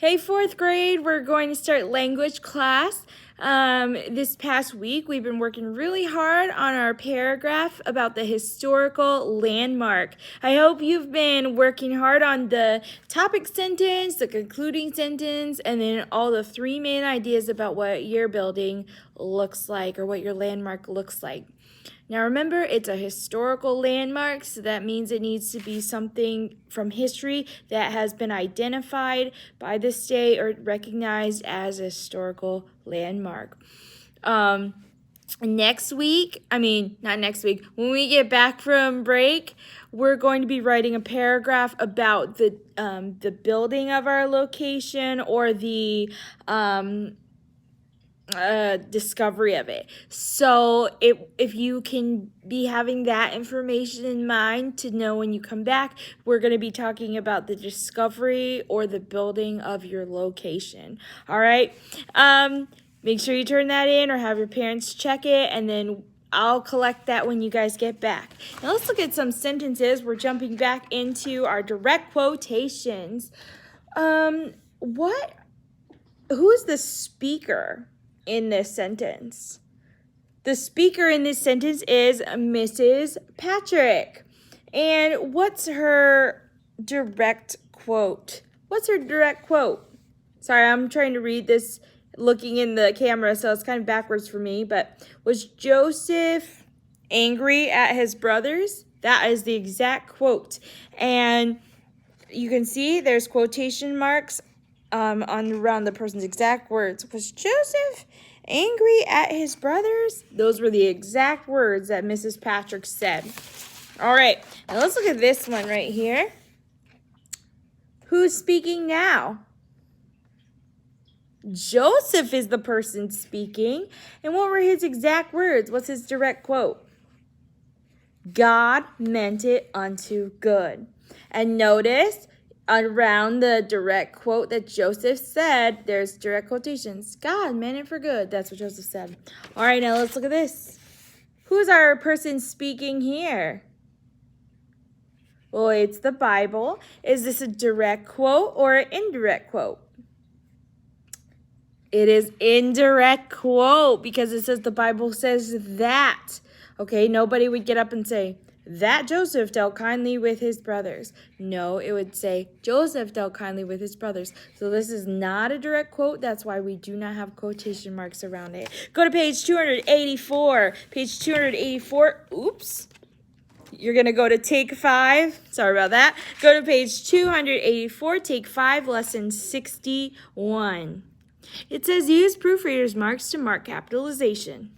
Hey, fourth grade, we're going to start language class. This past week, we've been working really hard on our paragraph about the historical landmark. I hope you've been working hard on the topic sentence, the concluding sentence, and then all the three main ideas about what your building looks like or what your landmark looks like. Now remember, it's a historical landmark, so that means it needs to be something from history that has been identified by the state or recognized as a historical landmark. Not next week, when we get back from break, we're going to be writing a paragraph about the building of our location or the discovery of it. So if you can be having that information in mind to know when you come back, we're going to be talking about the discovery or the building of your location. All right. Make sure you turn that in or have your parents check it, and then I'll collect that when you guys get back. Now let's look at some sentences. We're jumping back into our direct quotations. Who is the speaker in this sentence? The speaker in this sentence is Mrs. Patrick. And what's her direct quote? Sorry, I'm trying to read this looking in the camera, so it's kind of backwards for me. But was Joseph angry at his brothers? That is the exact quote. And you can see there's quotation marks around the person's exact words. Was Joseph angry at his brothers? Those were the exact words that Mrs. Patrick said. All right, now let's look at this one right here. Who's speaking now? Joseph is the person speaking. And what were his exact words? What's his direct quote? God meant it unto good. And notice, around the direct quote that Joseph said, there's direct quotations. God meant it for good. That's what Joseph said. All right, now let's look at this. Who's our person speaking here? Well, it's the Bible. Is this a direct quote or an indirect quote? It is indirect quote because it says the Bible says that. Okay, nobody would get up and say, that Joseph dealt kindly with his brothers. No, it would say Joseph dealt kindly with his brothers. So this is not a direct quote. That's why we do not have quotation marks around it. Go to page 284. Page 284. Oops. You're going to go to take 5. Sorry about that. Go to page 284, take 5, lesson 61. It says use proofreader's marks to mark capitalization.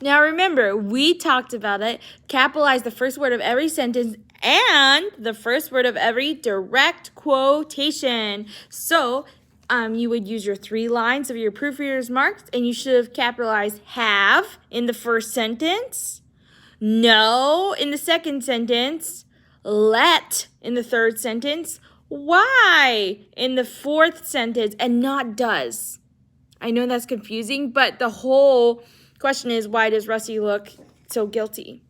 Now remember, we talked about it. Capitalize the first word of every sentence and the first word of every direct quotation. So you would use your 3 lines of your proofreader's marks, and you should have capitalized have in the first sentence, no in the second sentence, let in the third sentence, why in the fourth sentence, and not does. I know that's confusing, but the whole question is, why does Rusty look so guilty?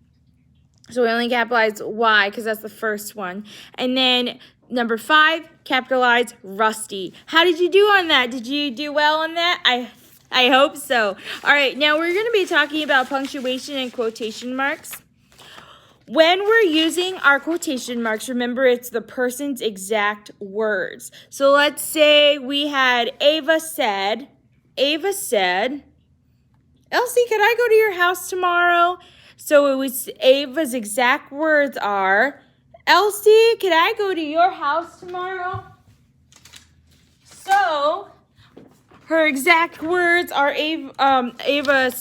So we only capitalize why because that's the first one. And then number 5, capitalize Rusty. How did you do on that? Did you do well on that? I hope so. All right, now we're going to be talking about punctuation and quotation marks. When we're using our quotation marks, remember it's the person's exact words. So let's say we had Ava said, Elsie, could I go to your house tomorrow? So it was Ava's exact words are, Elsie, could I go to your house tomorrow? So her exact words are, Ava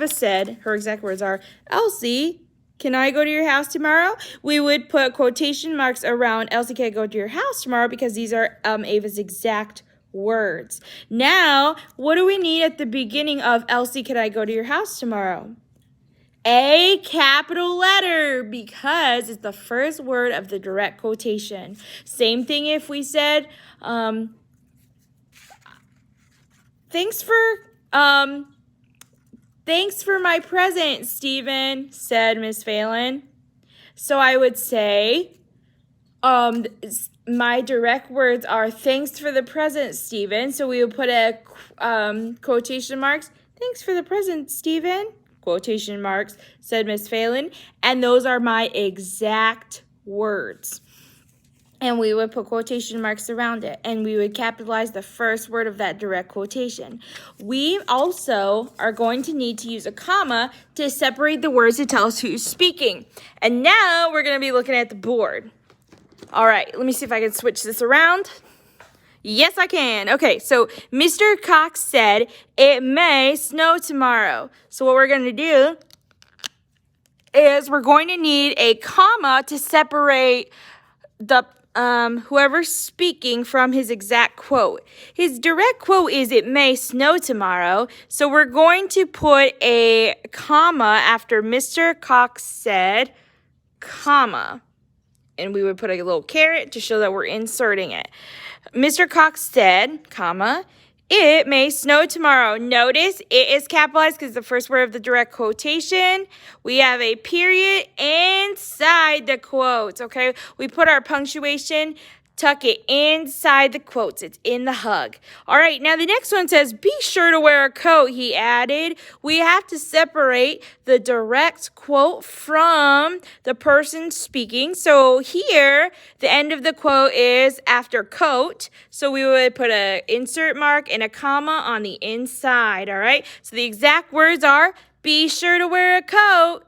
said, her exact words are, Elsie, can I go to your house tomorrow? We would put quotation marks around Elsie, can I go to your house tomorrow? Because these are Ava's exact words. Now, what do we need at the beginning of Elsie, can I go to your house tomorrow? A capital letter, because it's the first word of the direct quotation. Same thing if we said, thanks for my present, Stephen, said Miss Phelan. So I would say, My direct words are thanks for the present, Stephen. So we would put a quotation marks. Thanks for the present, Stephen. Quotation marks, said Miss Phelan. And those are my exact words. And we would put quotation marks around it. And we would capitalize the first word of that direct quotation. We also are going to need to use a comma to separate the words to tell us who's speaking. And now we're going to be looking at the board. All right, let me see if I can switch this around. Yes, I can. Okay, so Mr. Cox said it may snow tomorrow. So what we're going to do is we're going to need a comma to separate the whoever's speaking from his exact quote. His direct quote is it may snow tomorrow. So we're going to put a comma after Mr. Cox said, comma. And we would put a little caret to show that we're inserting it. Mr. Cox said, comma, it may snow tomorrow. Notice it is capitalized because the first word of the direct quotation. We have a period inside the quotes, okay? We put our punctuation, tuck it inside the quotes. It's in the hug. All right, now the next one says, be sure to wear a coat, he added. We have to separate the direct quote from the person speaking. So here, the end of the quote is after coat. So we would put an insert mark and a comma on the inside, all right? So the exact words are, be sure to wear a coat.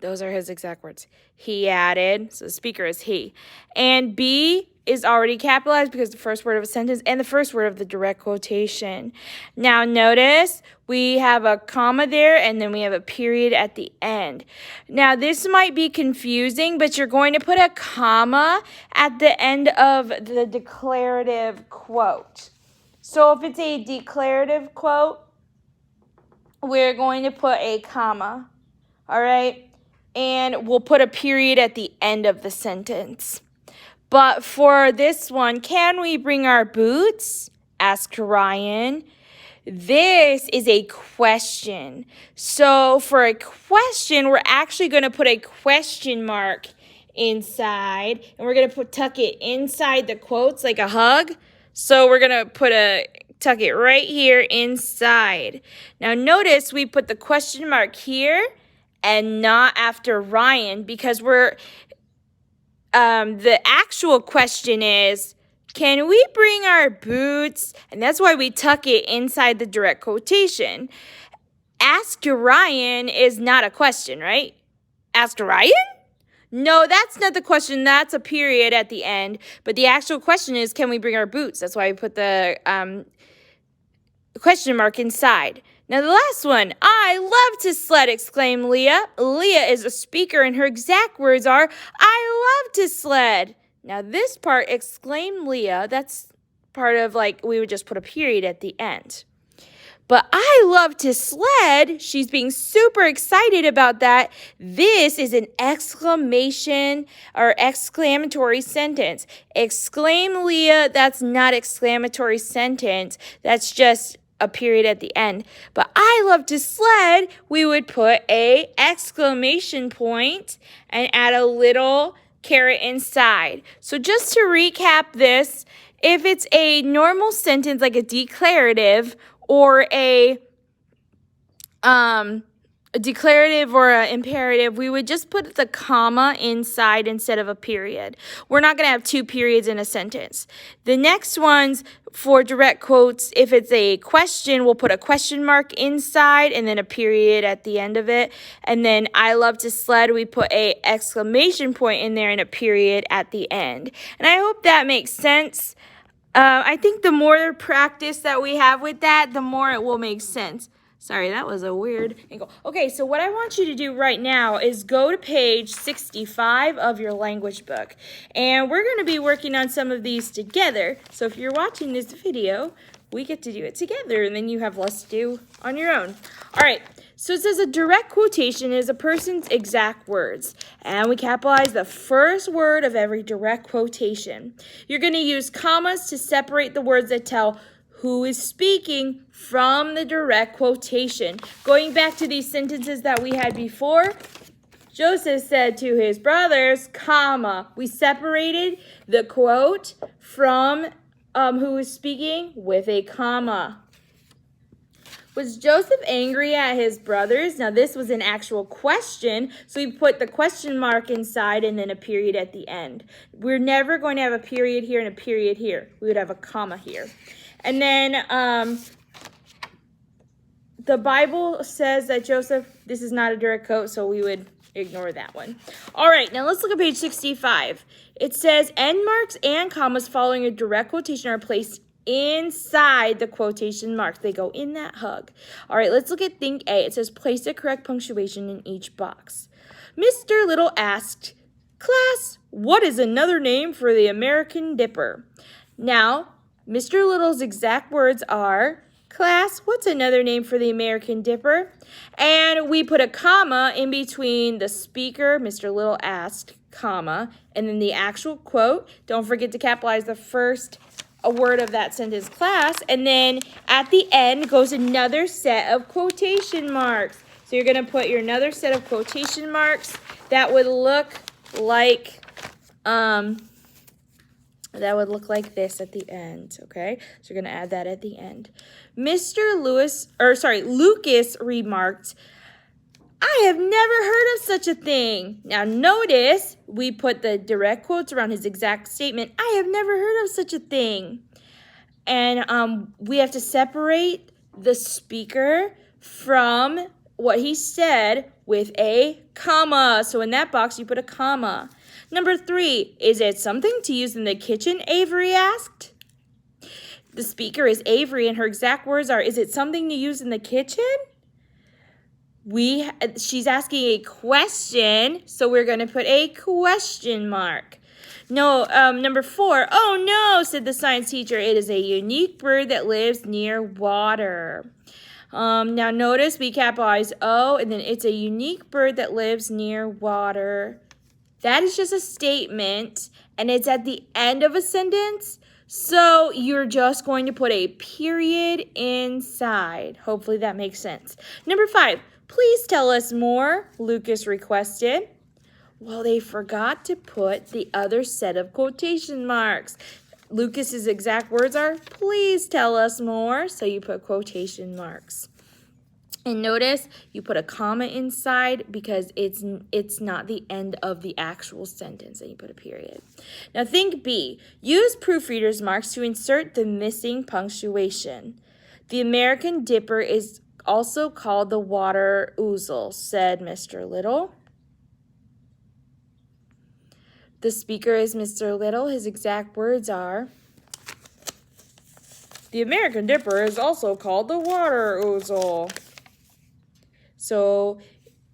Those are his exact words. He added, so the speaker is he. And be is already capitalized because the first word of a sentence and the first word of the direct quotation. Now notice we have a comma there and then we have a period at the end. Now this might be confusing, but you're going to put a comma at the end of the declarative quote. So if it's a declarative quote, we're going to put a comma, all right? And we'll put a period at the end of the sentence. But for this one, can we bring our boots? Asked Ryan. This is a question. So for a question, we're actually going to put a question mark inside. And we're going to tuck it inside the quotes like a hug. So we're going to tuck it right here inside. Now notice we put the question mark here and not after Ryan because the actual question is, can we bring our boots? And that's why we tuck it inside the direct quotation. Ask Ryan is not a question, right? Ask Ryan? No, that's not the question. That's a period at the end. But the actual question is, can we bring our boots? That's why we put the question mark inside. Now the last one, I love to sled, exclaimed Leah. Leah is a speaker and her exact words are, I love to sled. Now this part, exclaimed Leah, that's part of we would just put a period at the end. But I love to sled, she's being super excited about that. This is an exclamation or exclamatory sentence. Exclaim Leah, that's not exclamatory sentence. That's just a period at the end. But I love to sled, we would put a exclamation point and add a little caret inside. So just to recap this, if it's a normal sentence like a declarative or a declarative or an imperative, we would just put the comma inside instead of a period. We're not going to have two periods in a sentence. The next ones for direct quotes, if it's a question, we'll put a question mark inside and then a period at the end of it. And then I love to sled, we put a exclamation point in there and a period at the end. And I hope that makes sense. I think the more practice that we have with that, the more it will make sense. Sorry, that was a weird angle. Okay, so what I want you to do right now is go to page 65 of your language book. And we're going to be working on some of these together. So if you're watching this video, we get to do it together, and then you have less to do on your own. All right, so it says a direct quotation is a person's exact words. And we capitalize the first word of every direct quotation. You're going to use commas to separate the words that tell who is speaking from the direct quotation. Going back to these sentences that we had before, Joseph said to his brothers, comma. We separated the quote from who was speaking with a comma. Was Joseph angry at his brothers? Now, this was an actual question, so we put the question mark inside and then a period at the end. We're never going to have a period here and a period here. We would have a comma here. And then the Bible says that Joseph, this is not a direct quote, so we would ignore that one. All right, now let's look at page 65. It says, end marks and commas following a direct quotation are placed inside the quotation marks. They go in that hug. All right, let's look at think A. It says, place the correct punctuation in each box. Mr. Little asked, class, what is another name for the American Dipper? Now, Mr. Little's exact words are, class, what's another name for the American Dipper? And we put a comma in between the speaker, Mr. Little asked, comma, and then the actual quote. Don't forget to capitalize the first word of that sentence, class. And then at the end goes another set of quotation marks. So you're going to put your another set of quotation marks that would look like this at the end, okay? So you're going to add that at the end. Lucas remarked, I have never heard of such a thing. Now notice we put the direct quotes around his exact statement. I have never heard of such a thing. And we have to separate the speaker from what he said with a comma. So in that box, you put a comma. Number 3, is it something to use in the kitchen, Avery asked. The speaker is Avery, and her exact words are, is it something to use in the kitchen? She's asking a question, so we're going to put a question mark. No, number 4, oh no, said the science teacher, it is a unique bird that lives near water. Now notice we capitalize O, and then it's a unique bird that lives near water. That is just a statement, and it's at the end of a sentence, so you're just going to put a period inside. Hopefully that makes sense. Number 5, please tell us more, Lucas requested. Well, they forgot to put the other set of quotation marks. Lucas's exact words are, please tell us more, so you put quotation marks. And notice you put a comma inside because it's not the end of the actual sentence, and you put a period. Now think B. Use proofreader's marks to insert the missing punctuation. The American Dipper is also called the water ouzel, said Mr. Little. The speaker is Mr. Little. His exact words are, the American Dipper is also called the water ouzel. So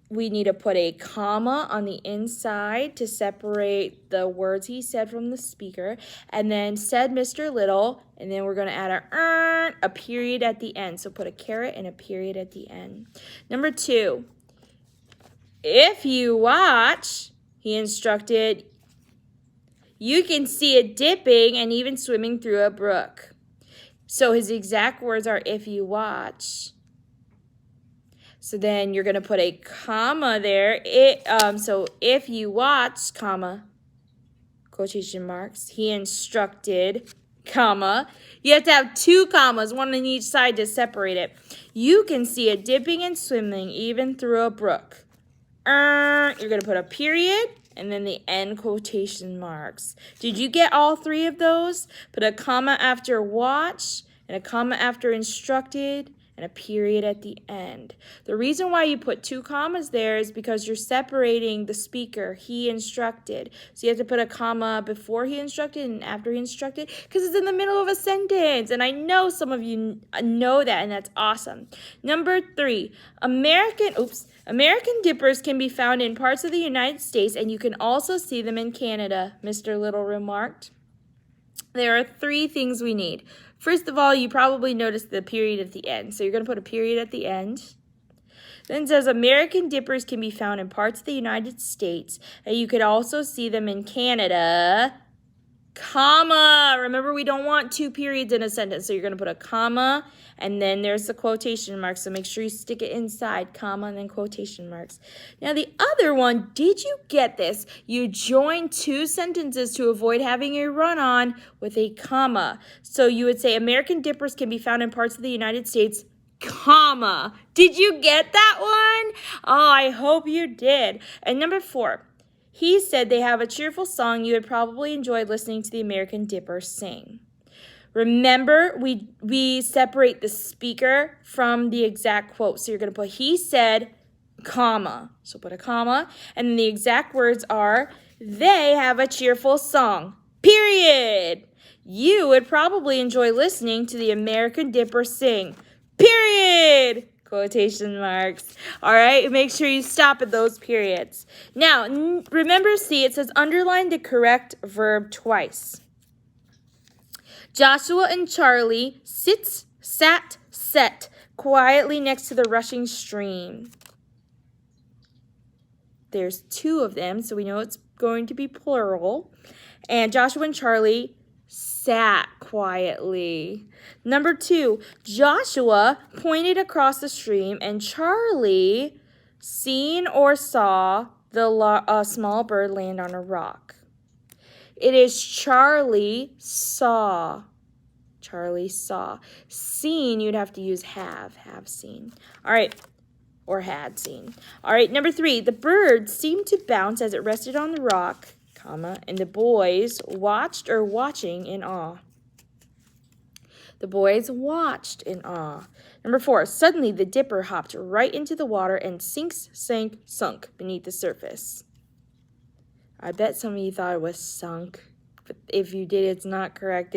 we need to put a comma on the inside to separate the words he said from the speaker. And then said Mr. Little, and then we're going to add a period at the end. So put a caret and a period at the end. Number 2, if you watch, he instructed, you can see it dipping and even swimming through a brook. So his exact words are, if you watch. So then you're going to put a comma there. So if you watch, comma, quotation marks, he instructed, comma. You have to have 2 commas, one on each side to separate it. You can see it dipping and swimming even through a brook. You're going to put a period and then the end quotation marks. Did you get all 3 of those? Put a comma after watch and a comma after instructed, and a period at the end. The reason why you put 2 commas there is because you're separating the speaker, he instructed. So you have to put a comma before he instructed and after he instructed because it's in the middle of a sentence. And I know some of you know that, and that's awesome. Number 3, American dippers can be found in parts of the United States, and you can also see them in Canada, Mr. Little remarked. There are 3 things we need. First of all, you probably noticed the period at the end. So you're going to put a period at the end. Then it says American dippers can be found in parts of the United States, and you could also see them in Canada, Comma. Remember, we don't want 2 periods in a sentence, so you're going to put a comma, and then there's the quotation marks, so make sure you stick it inside, comma, and then quotation marks. Now, the other one, did you get this? You join 2 sentences to avoid having a run-on with a comma. So you would say, American dippers can be found in parts of the United States, comma. Did you get that one? Oh, I hope you did. And number 4. He said they have a cheerful song you would probably enjoy listening to the American Dipper sing. Remember, we separate the speaker from the exact quote. So you're going to put he said, comma. So put a comma. And then the exact words are, they have a cheerful song, period. You would probably enjoy listening to the American Dipper sing, period. Quotation marks. All right, make sure you stop at those periods. Now, remember, see, it says underline the correct verb twice. Joshua and Charlie sat quietly next to the rushing stream. There's 2 of them, so we know it's going to be plural. And Joshua and Charlie sat quietly. Number 2, Joshua pointed across the stream, and Charlie seen or saw a small bird land on a rock. It is Charlie saw. Charlie saw. Seen, you'd have to use have seen. All right, or had seen. All right, number 3, the bird seemed to bounce as it rested on the rock, comma, and the boys watched or watching in awe. The boys watched in awe. Number 4, suddenly the dipper hopped right into the water and sunk beneath the surface. I bet some of you thought it was sunk, but if you did, it's not correct.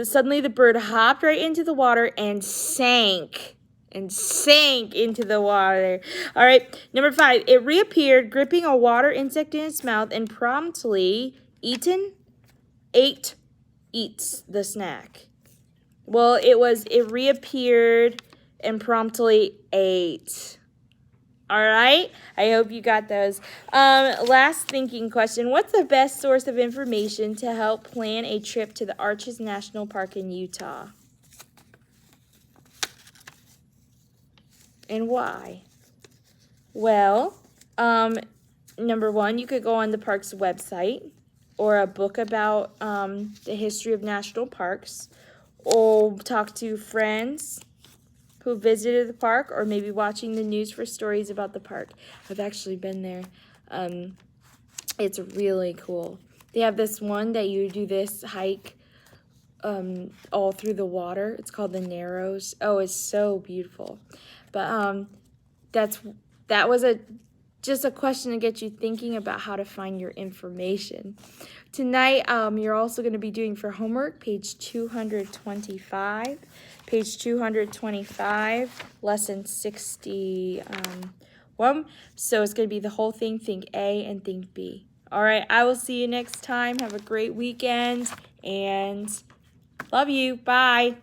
Suddenly the bird hopped right into the water and sank into the water. All right, number 5, it reappeared, gripping a water insect in its mouth, and promptly eats the snack. Well, it reappeared and promptly ate. All right, I hope you got those. Last thinking question. What's the best source of information to help plan a trip to the Arches National Park in Utah? And why? Well, number 1, you could go on the park's website or a book about the history of national parks, or talk to friends who visited the park, or maybe watching the news for stories about the park. I've actually been there. It's really cool. They have this one that you do this hike all through the water. It's called the Narrows. Oh, it's so beautiful. But that was just a question to get you thinking about how to find your information. Tonight, you're also going to be doing for homework, page 225. Page 225, lesson 61. So it's going to be the whole thing, think A and think B. All right, I will see you next time. Have a great weekend, and love you. Bye.